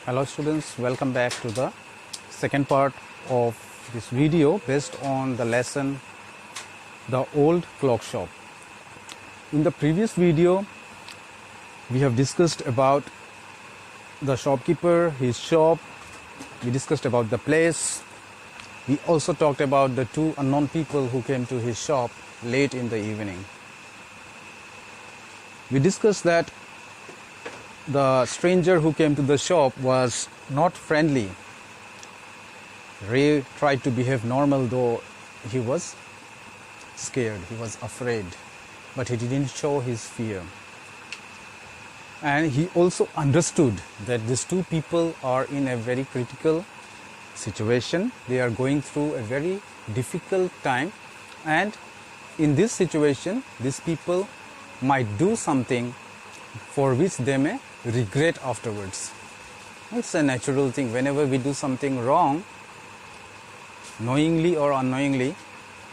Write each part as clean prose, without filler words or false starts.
Hello students, welcome back to the second part of this video based on the lesson The Old Clock Shop. In the previous video we have discussed about the shopkeeper, his shop, we discussed about the place, we also talked about the two unknown people who came to his shop late in the evening. We discussed that the stranger who came to the shop was not friendly. Ray tried to behave normal, though he was scared, he was afraid, but he didn't show his fear. And he also understood that these two people are in a very critical situation. They are going through a very difficult time, and in this situation these people might do something for which they may regret afterwards. It's a natural thing. Whenever we do something wrong, knowingly or unknowingly,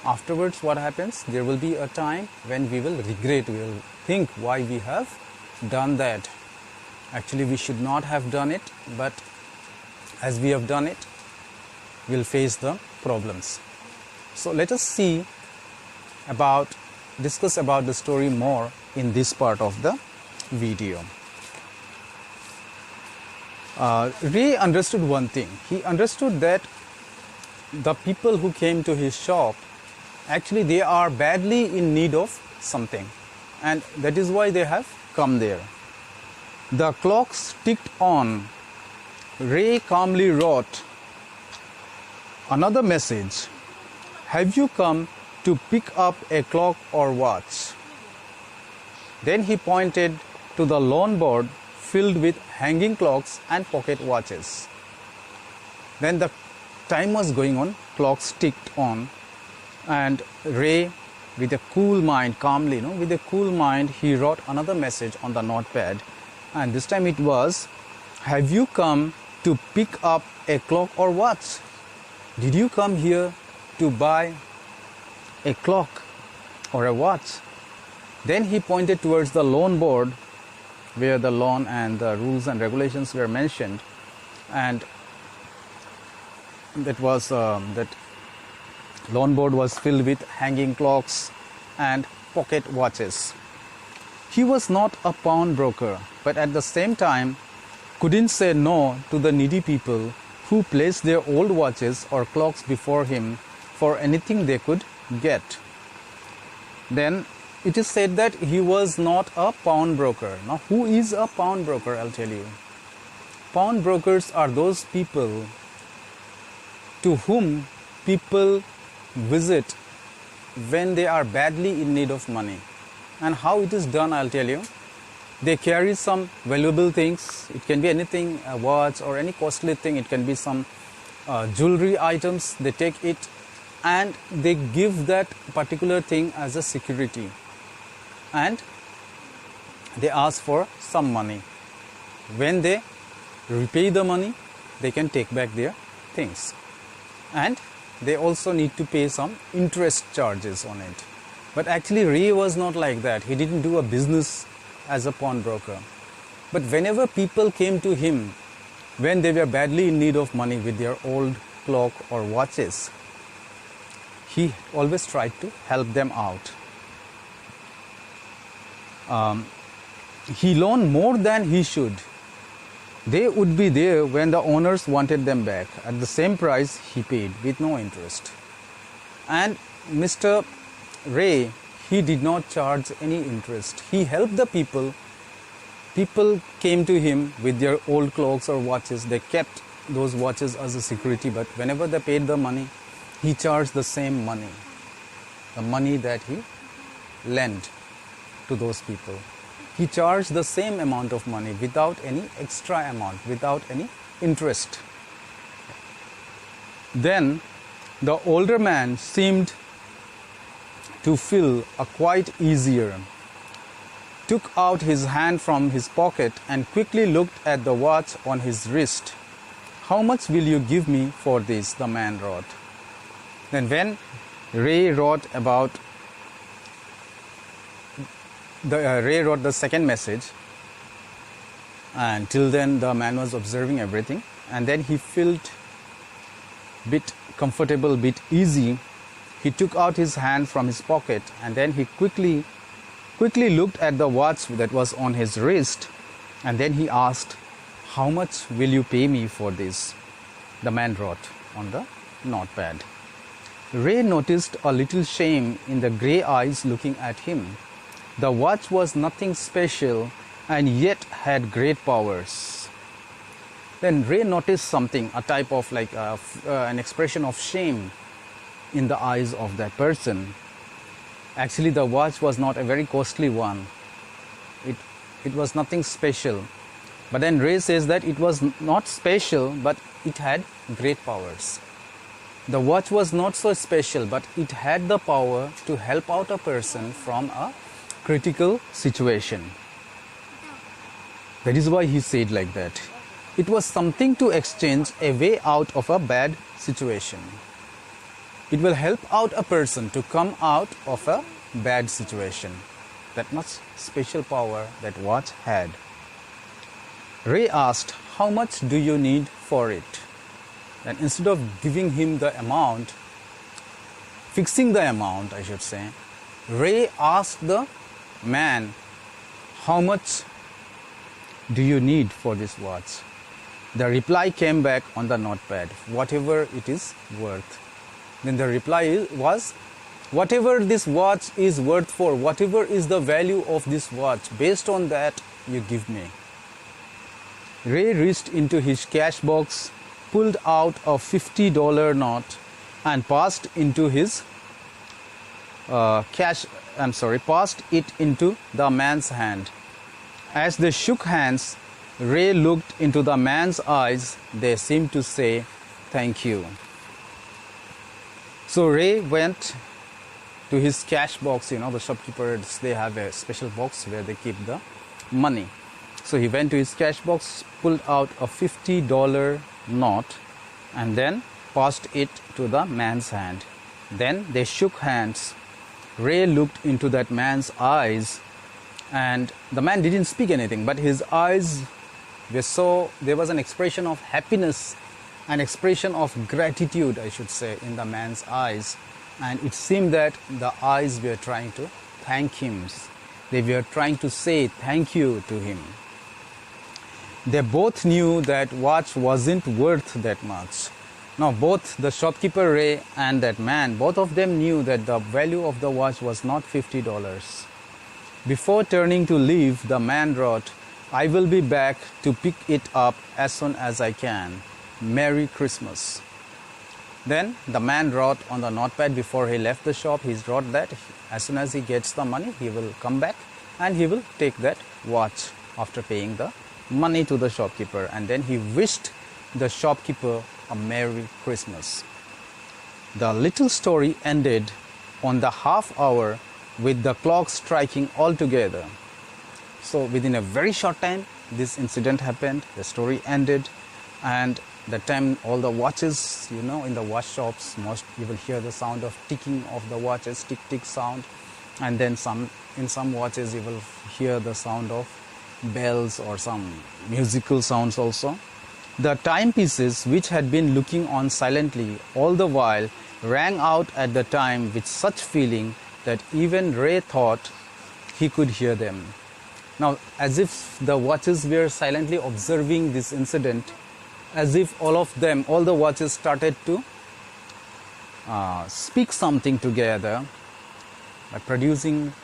afterwards what happens? There will be a time when we will regret, we will think why we have done that. Actually we should not have done it, but as we have done it, we'll face the problems. So let us discuss about the story more in this part of the video. Ray understood one thing. He understood that the people who came to his shop, actually they are badly in need of something, and that is why they have come there. The clocks ticked on. Ray calmly wrote another message. Have you come to pick up a clock or watch? Then he pointed to the lawn board filled with hanging clocks and pocket watches. Then the time was going on, clocks ticked on, and Ray, with a cool mind, calmly, with a cool mind, he wrote another message on the notepad, and this time it was, have you come to pick up a clock or watch? Did you come here to buy a clock or a watch? Then he pointed towards the lawn board where the lawn and the rules and regulations were mentioned, and that lawn board was filled with hanging clocks and pocket watches. He was not a pawnbroker, but at the same time couldn't say no to the needy people who placed their old watches or clocks before him for anything they could get. Then it is said that he was not a pawnbroker. Now, who is a pawnbroker? I'll tell you. Pawnbrokers are those people to whom people visit when they are badly in need of money. And how it is done, I'll tell you. They carry some valuable things. It can be anything, a watch or any costly thing. It can be some jewelry items. They take it and they give that particular thing as a security. And they ask for some money. When they repay the money, they can take back their things. And they also need to pay some interest charges on it. But actually Ray was not like that. He didn't do a business as a pawnbroker. But whenever people came to him when they were badly in need of money with their old clock or watches, he always tried to help them out. He loaned more than he should. They would be there when the owners wanted them back at the same price he paid with no interest. And Mr. Ray, he did not charge any interest. He helped the people. People came to him with their old clocks or watches. They kept those watches as a security, but whenever they paid the money, he charged the same money, the money that he lent to those people. He charged the same amount of money without any extra amount, without any interest. Then the older man seemed to feel quite easier, took out his hand from his pocket and quickly looked at the watch on his wrist. How much will you give me for this? The man wrote. Then when Ray wrote the second message, And till then the man was observing everything, and then he felt bit comfortable, bit easy. He took out his hand from his pocket, and then he quickly looked at the watch that was on his wrist, and then he asked, "How much will you pay me for this?" The man wrote on the notepad. Ray noticed a little shame in the grey eyes looking at him. The watch was nothing special and yet had great powers. Then Ray noticed something, a type of an expression of shame in the eyes of that person. Actually, the watch was not a very costly one. It was nothing special. But then Ray says that it was not special, but it had great powers. The watch was not so special, but it had the power to help out a person from a critical situation. That is why he said like that. It was something to exchange a way out of a bad situation. It will help out a person to come out of a bad situation. That much special power that watch had. Ray asked, "How much do you need for it?" And instead of giving him the amount, fixing the amount, I should say, Ray asked the man, "How much do you need for this watch?" The reply came back on the notepad, "Whatever it is worth." Then the reply was, "Whatever this watch is worth for, whatever is the value of this watch, based on that you give me." Ray reached into his cash box, pulled out a $50 note and passed into his passed it into the man's hand. As they shook hands, Ray looked into the man's eyes. They seemed to say, "Thank you." So Ray went to his cash box. The shopkeepers, they have a special box where they keep the money. So he went to his cash box, pulled out a $50 note, and then passed it to the man's hand. Then they shook hands. Ray looked into that man's eyes, and the man didn't speak anything, but his eyes were so, there was an expression of happiness, an expression of gratitude, I should say, in the man's eyes. And it seemed that the eyes were trying to thank him. They were trying to say thank you to him. They both knew that watch wasn't worth that much. Now both the shopkeeper Ray and that man, both of them knew that the value of the watch was not $50. Before turning to leave, the man wrote, "I will be back to pick it up as soon as I can. Merry Christmas." Then the man wrote on the notepad before he left the shop, he wrote that as soon as he gets the money, he will come back and he will take that watch after paying the money to the shopkeeper. And then he wished the shopkeeper a Merry Christmas. The little story ended on the half hour with the clock striking all together. So within a very short time, this incident happened, the story ended, and the time all the watches, in the watch shops, you will hear the sound of ticking of the watches, tick tick sound, and then in some watches you will hear the sound of bells or some musical sounds also. The timepieces, which had been looking on silently all the while, rang out at the time with such feeling that even Ray thought he could hear them. Now, as if the watches were silently observing this incident, as if all the watches started to speak something together by producing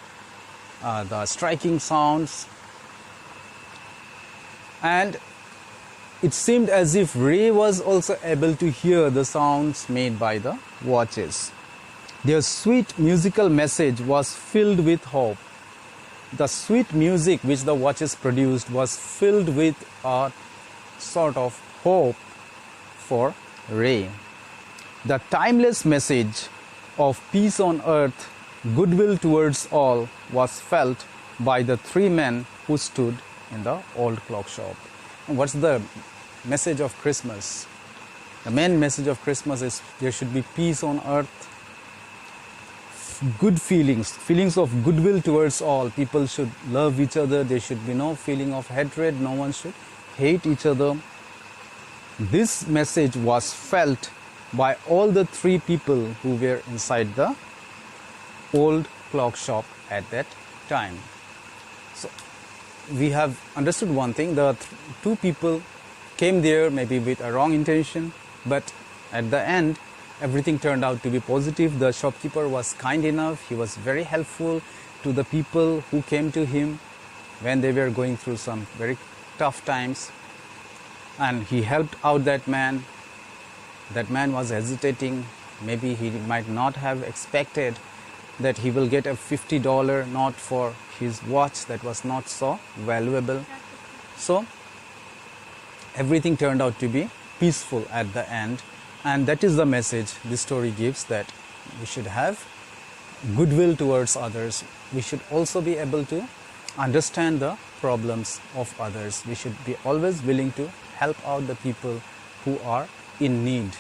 the striking sounds. And it seemed as if Ray was also able to hear the sounds made by the watches. Their sweet musical message was filled with hope. The sweet music which the watches produced was filled with a sort of hope for Ray. The timeless message of peace on earth, goodwill towards all, was felt by the three men who stood in the old clock shop. And what's the message of Christmas? The main message of Christmas is there should be peace on earth, good feelings of goodwill towards all. People should love each other. There should be no feeling of hatred. No one should hate each other. This message was felt by all the three people who were inside the old clock shop at that time. So we have understood one thing: the two people came there maybe with a wrong intention, but at the end everything turned out to be positive. The shopkeeper was kind enough. He was very helpful to the people who came to him when they were going through some very tough times, and he helped out that man. That man was hesitating. Maybe he might not have expected that he will get a $50 note for his watch that was not so valuable. So everything turned out to be peaceful at the end, and that is the message this story gives, that we should have goodwill towards others. We should also be able to understand the problems of others. We should be always willing to help out the people who are in need.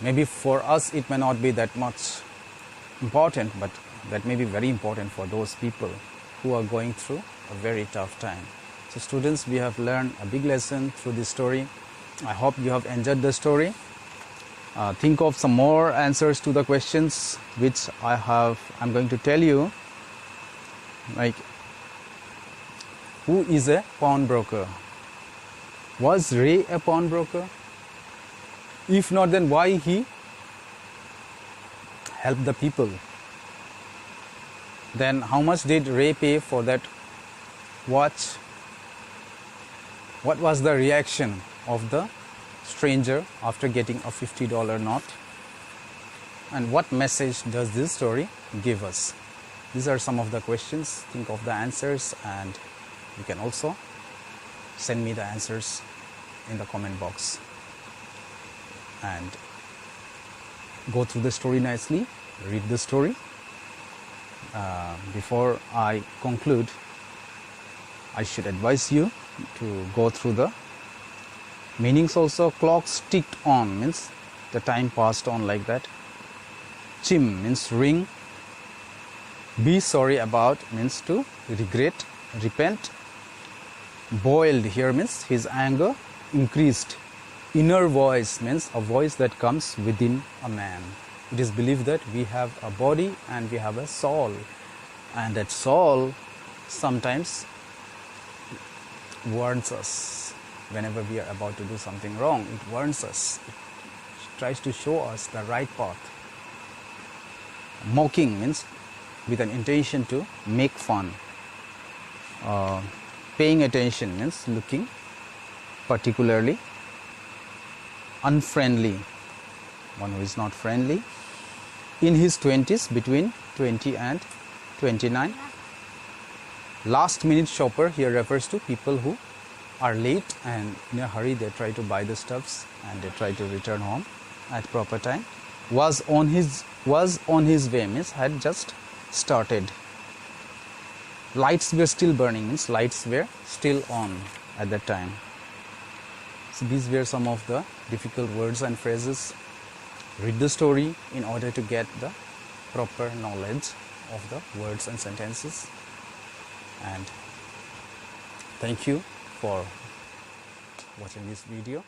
Maybe for us it may not be that much important, but that may be very important for those people who are going through a very tough time. So students, we have learned a big lesson through this story. I hope you have enjoyed the story. Think of some more answers to the questions which I'm going to tell you, like, who is a pawnbroker? Was Ray a pawnbroker? If not, then why he helped the people? Then how much did Ray pay for that watch? What was the reaction of the stranger after getting a $50 note? And what message does this story give us? These are some of the questions. Think of the answers, and you can also send me the answers in the comment box. And go through the story nicely, read the story. Before I conclude, I should advise you to go through the meanings also. Clocks ticked on means the time passed on like that. Chim means ring. Be sorry about means to regret, repent. Boiled here means his anger increased. Inner voice means a voice that comes within a man. It is believed that we have a body and we have a soul, and that soul sometimes warns us whenever we are about to do something wrong. It warns us. It tries to show us the right path. Mocking means with an intention to make fun. Paying attention means looking particularly. Unfriendly, one who is not friendly. In his 20s, between 20 and 29. Last minute shopper here refers to people who are late and in a hurry. They try to buy the stuffs and they try to return home at proper time. Was on his way means had just started. Lights were still burning means lights were still on at that time. So these were some of the difficult words and phrases. Read the story in order to get the proper knowledge of the words and sentences. And thank you for watching this video.